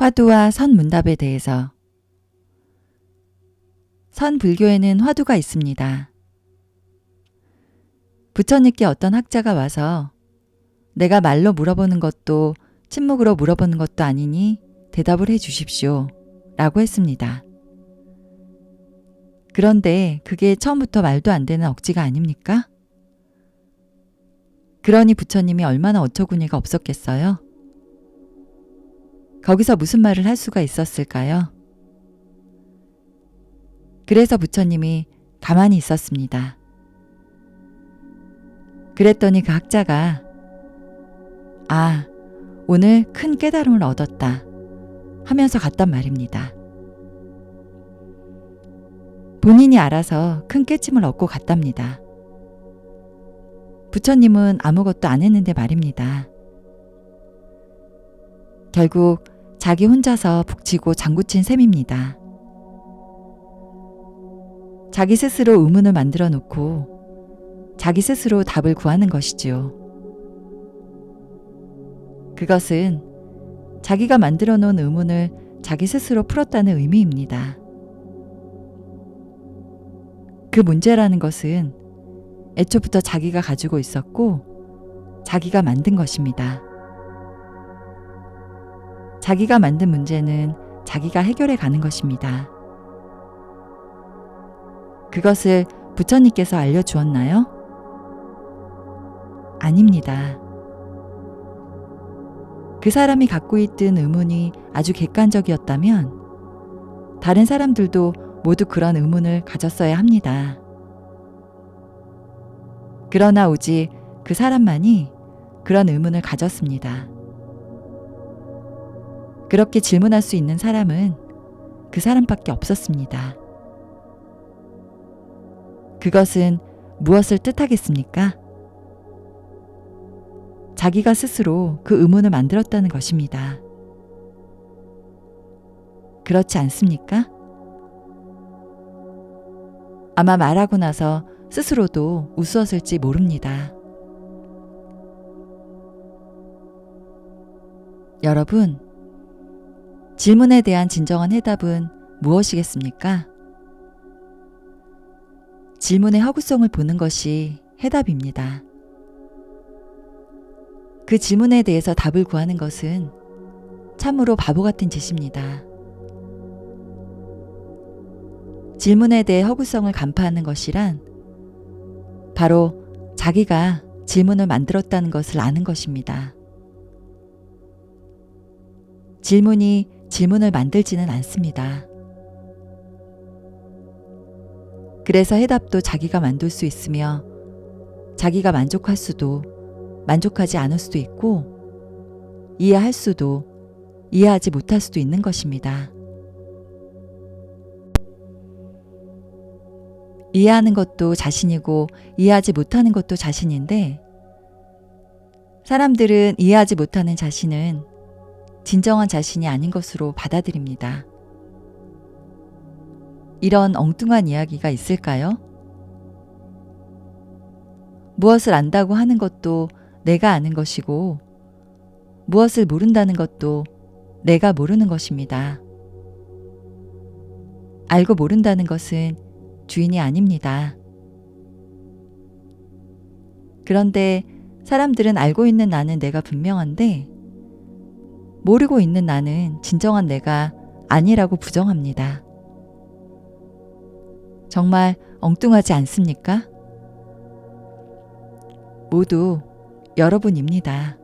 화두와 선문답에 대해서. 선불교에는 화두가 있습니다. 부처님께 어떤 학자가 와서 내가 말로 물어보는 것도 침묵으로 물어보는 것도 아니니 대답을 해 주십시오 라고 했습니다. 그런데 그게 처음부터 말도 안 되는 억지가 아닙니까? 그러니 부처님이 얼마나 어처구니가 없었겠어요? 거기서 무슨 말을 할 수가 있었을까요? 그래서 부처님이 가만히 있었습니다. 그랬더니 그 학자가 오늘 큰 깨달음을 얻었다 하면서 갔단 말입니다. 본인이 알아서 큰 깨짐을 얻고 갔답니다. 부처님은 아무것도 안 했는데 말입니다. 결국 자기 혼자서 북치고 장구친 셈입니다. 자기 스스로 의문을 만들어 놓고 자기 스스로 답을 구하는 것이지요. 그것은 자기가 만들어 놓은 의문을 자기 스스로 풀었다는 의미입니다. 그 문제라는 것은 애초부터 자기가 가지고 있었고 자기가 만든 것입니다. 자기가 만든 문제는 자기가 해결해 가는 것입니다. 그것을 부처님께서 알려주었나요? 아닙니다. 그 사람이 갖고 있던 의문이 아주 객관적이었다면 다른 사람들도 모두 그런 의문을 가졌어야 합니다. 그러나 오직 그 사람만이 그런 의문을 가졌습니다. 그렇게 질문할 수 있는 사람은 그 사람밖에 없었습니다. 그것은 무엇을 뜻하겠습니까? 자기가 스스로 그 의문을 만들었다는 것입니다. 그렇지 않습니까? 아마 말하고 나서 스스로도 웃었을지 모릅니다. 여러분, 질문에 대한 진정한 해답은 무엇이겠습니까? 질문의 허구성을 보는 것이 해답입니다. 그 질문에 대해서 답을 구하는 것은 참으로 바보 같은 짓입니다. 질문에 대해 허구성을 간파하는 것이란 바로 자기가 질문을 만들었다는 것을 아는 것입니다. 질문이 질문을 만들지는 않습니다. 그래서 해답도 자기가 만들 수 있으며 자기가 만족할 수도 만족하지 않을 수도 있고 이해할 수도 이해하지 못할 수도 있는 것입니다. 이해하는 것도 자신이고 이해하지 못하는 것도 자신인데 사람들은 이해하지 못하는 자신은 진정한 자신이 아닌 것으로 받아들입니다. 이런 엉뚱한 이야기가 있을까요? 무엇을 안다고 하는 것도 내가 아는 것이고 무엇을 모른다는 것도 내가 모르는 것입니다. 알고 모른다는 것은 주인이 아닙니다. 그런데 사람들은 알고 있는 나는 내가 분명한데 모르고 있는 나는 진정한 내가 아니라고 부정합니다. 정말 엉뚱하지 않습니까? 모두 여러분입니다.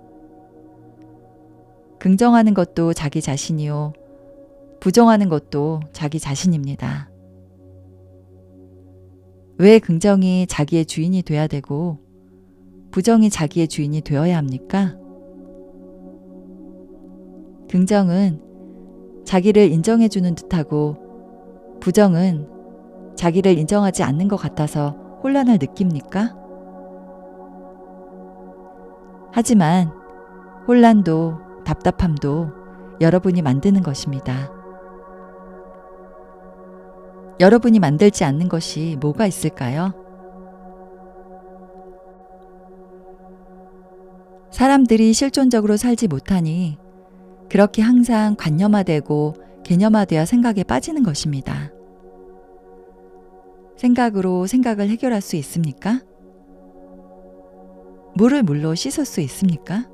긍정하는 것도 자기 자신이요. 부정하는 것도 자기 자신입니다. 왜 긍정이 자기의 주인이 돼야 되고 부정이 자기의 주인이 되어야 합니까? 긍정은 자기를 인정해주는 듯하고 부정은 자기를 인정하지 않는 것 같아서 혼란을 느낍니까? 하지만 혼란도 답답함도 여러분이 만드는 것입니다. 여러분이 만들지 않는 것이 뭐가 있을까요? 사람들이 실존적으로 살지 못하니 그렇게 항상 관념화되고 개념화되어 생각에 빠지는 것입니다. 생각으로 생각을 해결할 수 있습니까? 물을 물로 씻을 수 있습니까?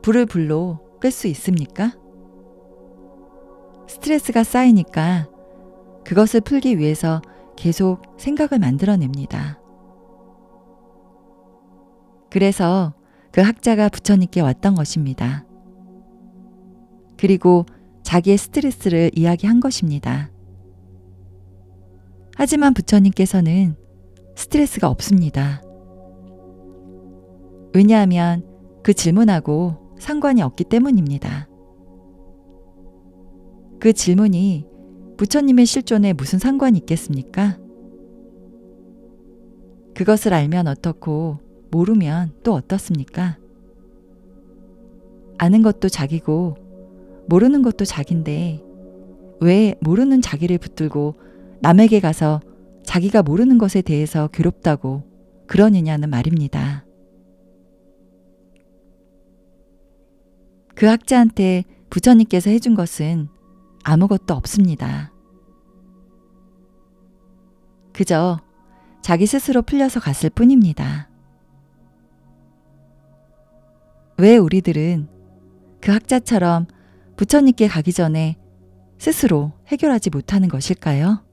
불을 불로 끌 수 있습니까? 스트레스가 쌓이니까 그것을 풀기 위해서 계속 생각을 만들어냅니다. 그래서 그 학자가 부처님께 왔던 것입니다. 그리고 자기의 스트레스를 이야기한 것입니다. 하지만 부처님께서는 스트레스가 없습니다. 왜냐하면 그 질문하고 상관이 없기 때문입니다. 그 질문이 부처님의 실존에 무슨 상관이 있겠습니까? 그것을 알면 어떻고 모르면 또 어떻습니까? 아는 것도 자기고 모르는 것도 자기인데 왜 모르는 자기를 붙들고 남에게 가서 자기가 모르는 것에 대해서 괴롭다고 그러느냐는 말입니다. 그 학자한테 부처님께서 해준 것은 아무것도 없습니다. 그저 자기 스스로 풀려서 갔을 뿐입니다. 왜 우리들은 그 학자처럼 부처님께 가기 전에 스스로 해결하지 못하는 것일까요?